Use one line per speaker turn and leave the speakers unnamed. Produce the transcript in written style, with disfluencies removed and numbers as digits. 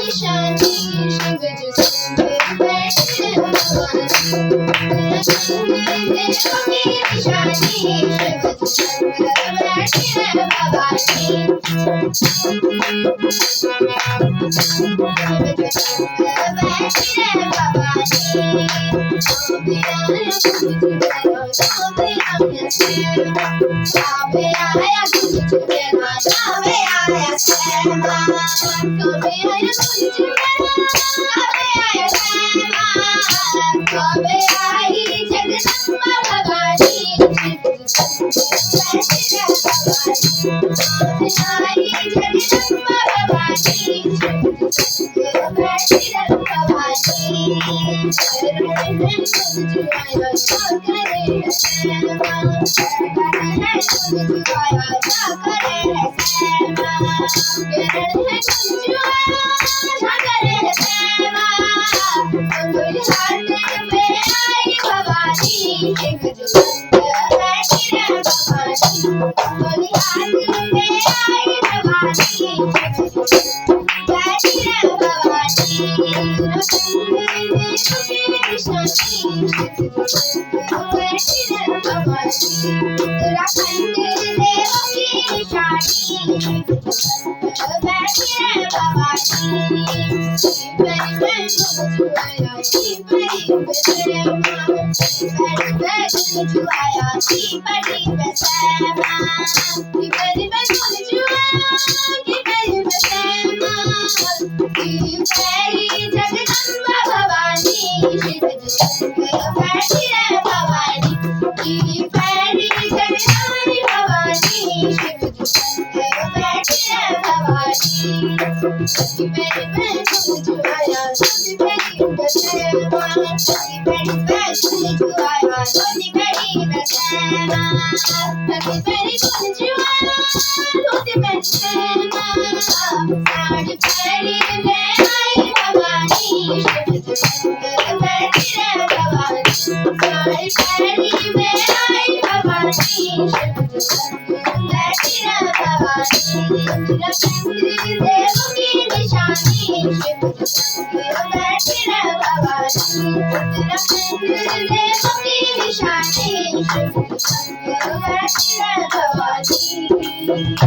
निशानी शिव जो संग बैठे भवानी देवों की निशानी शिव जो संग बैठे भवानी शिव जो संग बैठे भवानी Sabe आया कुछ मेरा सावे आया सेवा कबे आया कुछ मेरा सावे आया सेवा कबे आई जगदम्बा भवानी आई जगदम्बा भवानी
Thank you.